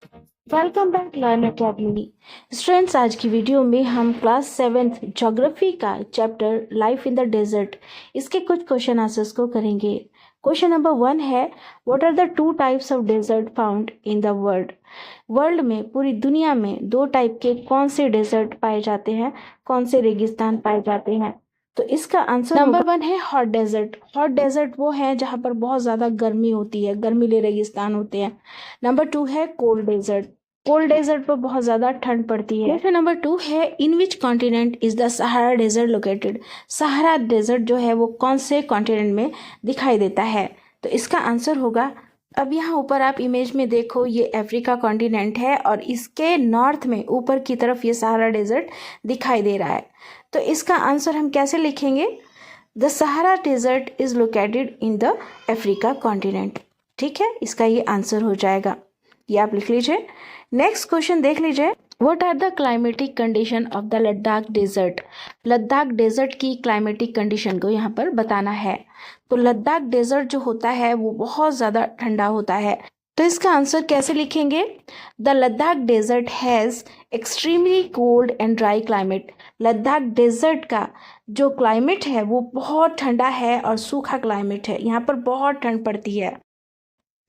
Welcome back Learn Academy. Students, आज की video में हम क्लास 7th ज्योग्राफी का chapter life in the desert इसके कुछ क्वेश्चन आंसर्स को करेंगे। क्वेश्चन नंबर 1 है, what are the two types of desert found in the world. World में, पूरी दुनिया में दो टाइप के कौन से डेजर्ट पाए जाते हैं, कौन से रेगिस्तान पाए जाते हैं? तो इसका आंसर नंबर 1 है हॉट डेजर्ट। हॉट डेजर्ट वो है जहाँ पर बहुत ज़्यादा गर्मी होती है, गर्मीले रेगिस्तान होते हैं। नंबर 2 है कोल्ड डेजर्ट। कोल्ड डेजर्ट पर बहुत ज़्यादा ठंड पड़ती है। क्वेश्चन नंबर 2 है, in which continent is the Sahara desert located. Sahara desert जो है वो कौन से कॉन्टिनेंट में दिखाई देता है? तो इसका आंसर होगा, अब यहाँ ऊपर आप इमेज में देखो, ये अफ्रीका कॉन्टिनेंट है और इसके नॉर्थ में ऊपर की तरफ ये सहारा डेजर्ट दिखाई दे रहा है। तो इसका आंसर हम कैसे लिखेंगे? The Sahara desert is located in the Africa continent. ठीक है, इसका ये आंसर हो जाएगा, ये आप लिख लीजिए। नेक्स्ट क्वेश्चन देख लीजिए, what are the climatic condition of the Ladakh desert. Ladakh desert की क्लाइमेटिक कंडीशन को यहाँ पर बताना है। तो लद्दाख डेजर्ट जो होता है वो बहुत ज़्यादा ठंडा होता है। तो इसका आंसर कैसे लिखेंगे? The Ladakh desert has extremely cold and dry climate. Ladakh desert का जो क्लाइमेट है वो बहुत ठंडा है और सूखा क्लाइमेट है, यहाँ पर बहुत ठंड पड़ती है।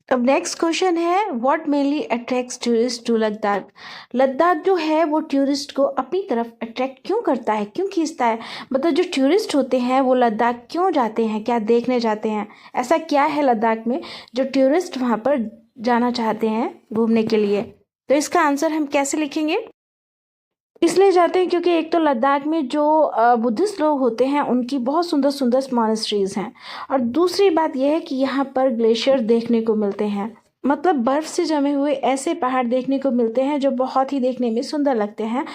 अब नेक्स्ट क्वेश्चन है, what mainly attracts tourist to Ladakh. Ladakh जो है वो टूरिस्ट को अपनी तरफ अट्रैक्ट क्यों करता है, क्यों खींचता है? मतलब जो टूरिस्ट होते हैं वो लद्दाख क्यों जाते हैं, क्या देखने जाते हैं? ऐसा क्या है लद्दाख में जो टूरिस्ट वहाँ पर जाना चाहते हैं घूमने के लिए? तो इसका आंसर हम कैसे लिखेंगे? इसलिए जाते हैं क्योंकि एक तो लद्दाख में जो बुद्धिस्ट लोग होते हैं उनकी बहुत सुंदर सुंदर मॉनेस्ट्रीज हैं, और दूसरी बात यह है कि यहाँ पर ग्लेशियर देखने को मिलते हैं। मतलब बर्फ से जमे हुए ऐसे पहाड़ देखने को मिलते हैं जो बहुत ही देखने में सुंदर लगते हैं।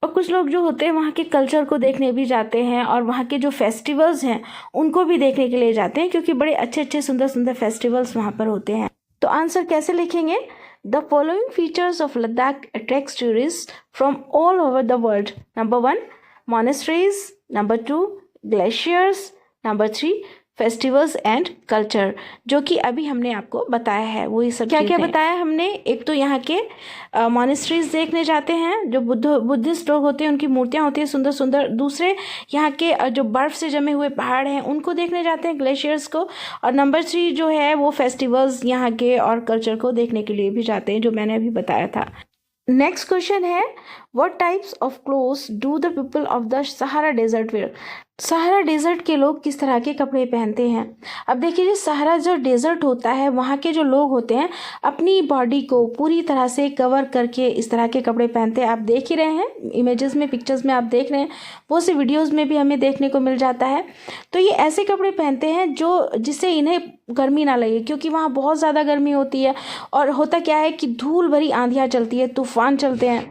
और कुछ लोग जो होते हैं वहाँ के कल्चर को देखने भी जाते हैं और वहाँ के जो फेस्टिवल्स हैं उनको भी देखने के लिए जाते हैं, क्योंकि बड़े अच्छे अच्छे सुंदर सुंदर फेस्टिवल्स वहाँ पर होते हैं। तो आंसर कैसे लिखेंगे? The following features of Ladakh attracts tourists from all over the world. Number 1, monasteries. Number 2, glaciers. Number 3, festivals and culture, जो कि अभी हमने आपको बताया है। वो ये सब क्या क्या बताया हमने? एक तो यहाँ के मॉनेस्ट्रीज देखने जाते हैं, जो बुद्धिस्ट लोग होते हैं उनकी मूर्तियाँ होती हैं सुंदर सुंदर। दूसरे यहाँ के जो बर्फ़ से जमे हुए पहाड़ हैं उनको देखने जाते हैं, ग्लेशियर्स को। और नंबर 3 जो है वो फेस्टिवल्स यहाँ के और कल्चर को देखने के लिए भी जाते हैं, जो मैंने अभी बताया था। नेक्स्ट क्वेश्चन है, what types of clothes do the people of the Sahara desert wear. Sahara desert के लोग किस तरह के कपड़े पहनते हैं? अब देखिए, जो सहारा जो डेजर्ट होता है वहाँ के जो लोग होते हैं अपनी बॉडी को पूरी तरह से कवर करके इस तरह के कपड़े पहनते हैं। आप देख ही रहे हैं इमेजेस में, पिक्चर्स में आप देख रहे हैं, बहुत सी वीडियोज़ में भी हमें देखने को मिल जाता है। तो ये ऐसे कपड़े पहनते हैं जो जिससे इन्हें गर्मी ना लगे, क्योंकि वहाँ बहुत ज़्यादा गर्मी होती है। और होता क्या है कि धूल भरी आंधियाँ चलती है, तूफान चलते हैं,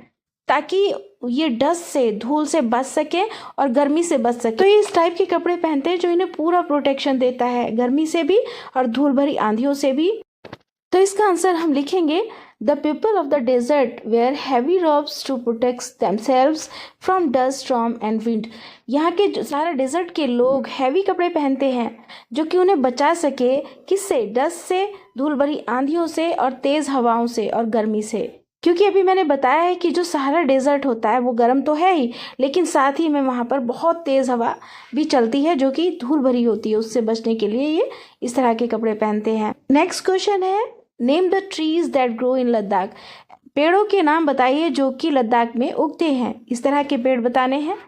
ताकि ये डस्ट से, धूल से बच सके और गर्मी से बच सके। तो ये इस टाइप के कपड़े पहनते हैं जो इन्हें पूरा प्रोटेक्शन देता है, गर्मी से भी और धूल भरी आंधियों से भी। तो इसका आंसर हम लिखेंगे, the people of the desert wear heavy robes to protect themselves from dust, storm and wind. यहाँ के जो सारा डेजर्ट के लोग हैवी कपड़े पहनते हैं जो कि उन्हें बचा सके, किससे? डस्ट से, धूल भरी आंधियों से और तेज़ हवाओं से और गर्मी से। क्योंकि अभी मैंने बताया है कि जो सहारा डेजर्ट होता है वो गर्म तो है ही, लेकिन साथ ही में वहाँ पर बहुत तेज़ हवा भी चलती है जो कि धूल भरी होती है। उससे बचने के लिए ये इस तरह के कपड़े पहनते हैं। नेक्स्ट क्वेश्चन है, name the trees that grow in Ladakh. पेड़ों के नाम बताइए जो कि लद्दाख में उगते हैं। इस तरह के पेड़ बताने हैं।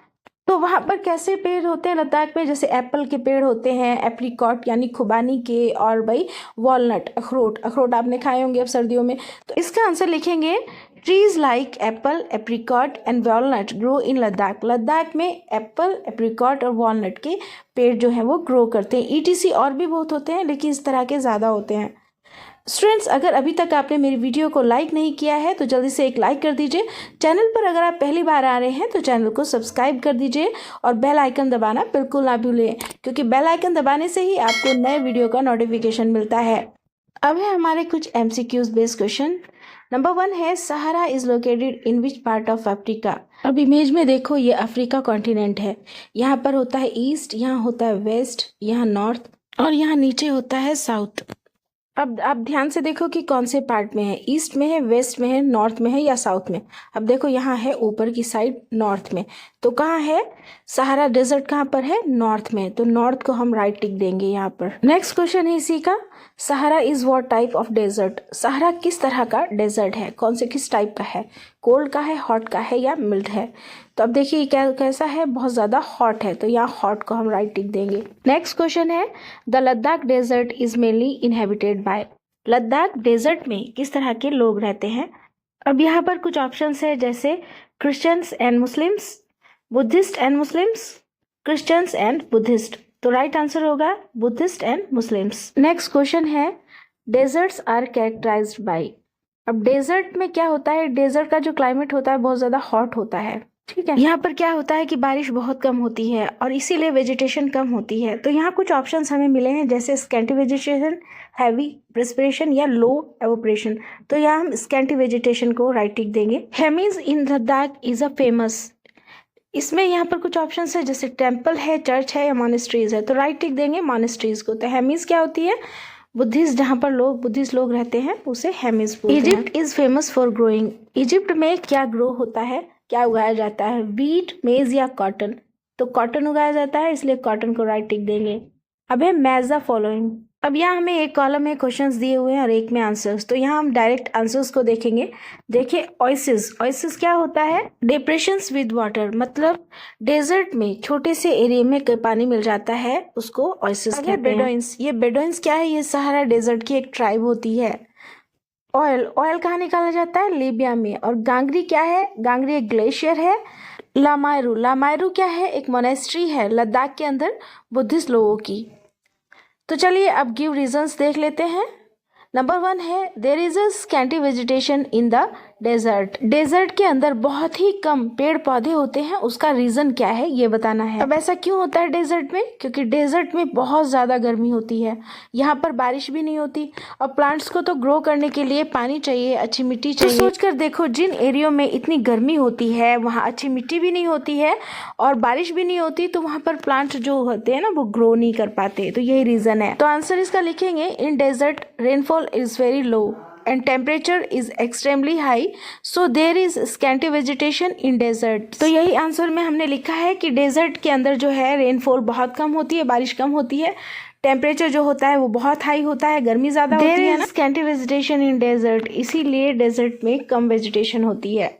तो वहाँ पर कैसे पेड़ होते हैं लद्दाख में? जैसे एप्पल के पेड़ होते हैं, एप्रिकॉट यानी खुबानी के, और भाई वॉलनट, अखरोट। अखरोट आपने खाए होंगे अब सर्दियों में। तो इसका आंसर लिखेंगे, trees like Apple, apricot and walnut grow in Ladakh. Ladakh में एप्पल, एप्रिकॉट और वॉलनट के पेड़ जो हैं वो ग्रो करते हैं। ईटीसी और भी बहुत होते हैं, लेकिन इस तरह के ज़्यादा होते हैं। स्टूडेंट्स, अगर अभी तक आपने मेरी वीडियो को लाइक नहीं किया है तो जल्दी से एक लाइक कर दीजिए। चैनल पर अगर आप पहली बार आ रहे हैं तो चैनल को सब्सक्राइब कर दीजिए और बेल आइकन दबाना बिल्कुल ना भूलें, क्योंकि बेल आइकन दबाने से ही आपको नए वीडियो का नोटिफिकेशन मिलता है। अब है हमारे कुछ MCQs बेस्ड क्वेश्चन। नंबर 1 है, Sahara is located in which part of Africa. अब इमेज में देखो, ये अफ्रीका कॉन्टिनेंट है। यहाँ पर होता है ईस्ट, यहाँ होता है वेस्ट, यहाँ नॉर्थ और यहाँ नीचे होता है साउथ। अब आप ध्यान से देखो कि कौन से पार्ट में है, ईस्ट में है, वेस्ट में है, नॉर्थ में है या साउथ में। अब देखो यहाँ है ऊपर की साइड नॉर्थ में, तो कहाँ है सहारा डेजर्ट, कहाँ पर है, नॉर्थ में, तो नॉर्थ को हम राइट टिक देंगे यहाँ पर। नेक्स्ट क्वेश्चन है इसी का, Sahara is what type of desert, Sahara किस तरह का डेजर्ट है, कौन से किस टाइप का है, कोल्ड का है, हॉट का है या मिल्ड है। तो अब देखिए क्या कैसा है, बहुत ज़्यादा हॉट है, तो यहाँ हॉट को हम राइट टिक देंगे। नेक्स्ट क्वेश्चन है, the Ladakh desert is mainly inhabited by, Ladakh desert में किस तरह के लोग रहते हैं। अब यहाँ पर कुछ ऑप्शंस है, जैसे Christians and Muslims, Buddhist and Muslims, Christians and Buddhist, तो राइट आंसर होगा Buddhist and Muslims. Next question है, डेजर्ट्स आर कैरेक्टराइज्ड बाय, अब डेजर्ट में क्या होता है, डेजर्ट का जो क्लाइमेट होता है बहुत ज़्यादा हॉट होता है, ठीक है। यहाँ पर क्या होता है कि बारिश बहुत कम होती है और इसीलिए वेजिटेशन कम होती है। तो यहाँ कुछ ऑप्शंस हमें मिले हैं, जैसे स्कैंटी वेजिटेशन, हैवी प्रेस्पिरेशन या लो एवोपरेशन, तो यहाँ हम स्कैंटी वेजिटेशन को राइट टिक देंगे। हेमीज इन लद्दाख इज अ फेमस, इसमें यहाँ पर कुछ ऑप्शंस है, जैसे टेम्पल है, चर्च है या मॉनेस्ट्रीज है, तो राइट टिक देंगे मॉनेस्ट्रीज को। तो हेमीज क्या होती है, बुद्धिस्ट, जहाँ पर लोग बुद्धिस्ट लोग रहते हैं उसे हेमिस बोलते हैं। Egypt is famous for growing, Egypt में क्या ग्रो होता है, क्या उगाया जाता है, वीट, मेज या कॉटन, तो कॉटन उगाया जाता है, इसलिए कॉटन को राइट टिक देंगे। अब है मैच द फॉलोइंग, अब यहाँ हमें एक कॉलम में क्वेश्चंस दिए हुए हैं और एक में आंसर्स, तो यहाँ हम डायरेक्ट आंसर्स को देखेंगे। देखिए ओएसिस, ओएसिस क्या होता है, डिप्रेशंस विद वाटर, मतलब डेजर्ट में छोटे से एरिया में पानी मिल जाता है, उसको ओएसिस कहते हैं। बेडोइंस, ये बेडोइंस क्या है, ये सहारा डेजर्ट की एक ट्राइब होती है। ऑयल, ऑयल कहाँ निकाला जाता है, लीबिया में। और गांगरी क्या है, गांगरी एक ग्लेशियर है। लामायरू, लामायरू क्या है, एक मोनेस्ट्री है लद्दाख के अंदर बुद्धिस्ट लोगों की। तो चलिए अब गिव रीजंस देख लेते हैं। नंबर 1 है, there is a scanty vegetation in the desert, desert के अंदर बहुत ही कम पेड़ पौधे होते हैं, उसका रीजन क्या है ये बताना है। अब ऐसा क्यों होता है डेजर्ट में, क्योंकि डेजर्ट में बहुत ज़्यादा गर्मी होती है, यहाँ पर बारिश भी नहीं होती और प्लांट्स को तो ग्रो करने के लिए पानी चाहिए, अच्छी मिट्टी चाहिए। तो सोचकर देखो, जिन एरियो में इतनी गर्मी होती है वहाँ अच्छी मिट्टी भी नहीं होती है और बारिश भी नहीं होती, तो वहाँ पर प्लांट जो होते हैं ना वो ग्रो नहीं कर पाते, तो यही रीजन है। तो आंसर इसका लिखेंगे, in desert rainfall is very low and temperature is extremely high, so there is scanty vegetation in desert। तो यही आंसर में हमने लिखा है कि डेजर्ट के अंदर जो है रेनफॉल बहुत कम होती है, बारिश कम होती है, टेम्परेचर जो होता है वो बहुत हाई होता है, गर्मी ज्यादा होती है ना, स्कैंटी वेजिटेशन इन डेजर्ट, इसीलिए डेजर्ट में कम वेजिटेशन होती है।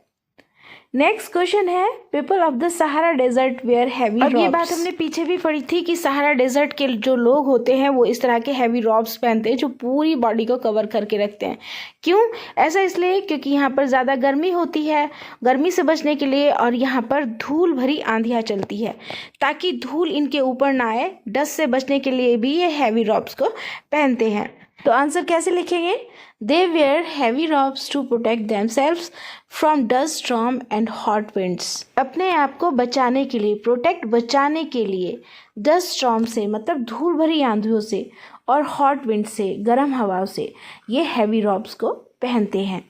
नेक्स्ट क्वेश्चन है, people of the Sahara desert wear heavy robes. अब ये बात हमने पीछे भी पढ़ी थी कि सहारा डेजर्ट के जो लोग होते हैं वो इस तरह के हैवी रॉब्स पहनते हैं जो पूरी बॉडी को कवर करके रखते हैं। क्यों ऐसा, इसलिए क्योंकि यहाँ पर ज़्यादा गर्मी होती है, गर्मी से बचने के लिए, और यहाँ पर धूल भरी आंधियाँ चलती है, ताकि धूल इनके ऊपर ना आए, डस्ट से बचने के लिए भी ये हैवी रॉब्स को पहनते हैं। तो आंसर कैसे लिखेंगे, they wear heavy robes to protect themselves from dust storm and hot winds, अपने आप को बचाने के लिए, प्रोटेक्ट बचाने के लिए, डस्ट स्टॉर्म से मतलब धूल भरी आंधियों से और हॉट विंड से, गर्म हवाओं से, ये हैवी रॉब्स को पहनते हैं।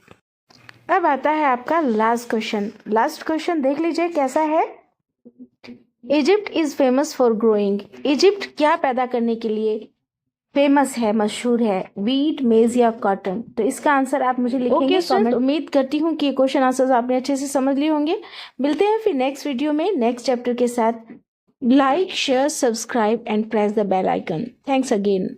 अब आता है आपका लास्ट क्वेश्चन, लास्ट क्वेश्चन देख लीजिए कैसा है। Egypt is famous for growing, Egypt क्या पैदा करने के लिए फेमस है, मशहूर है, वीट, मेज या कॉटन, तो इसका आंसर आप मुझे लिखेंगे कमेंट। उम्मीद करती हूँ कि ये क्वेश्चन आंसर्स आपने अच्छे से समझ लिए होंगे। मिलते हैं फिर नेक्स्ट वीडियो में नेक्स्ट चैप्टर के साथ। Like, share, subscribe and press the bell icon. Thanks again.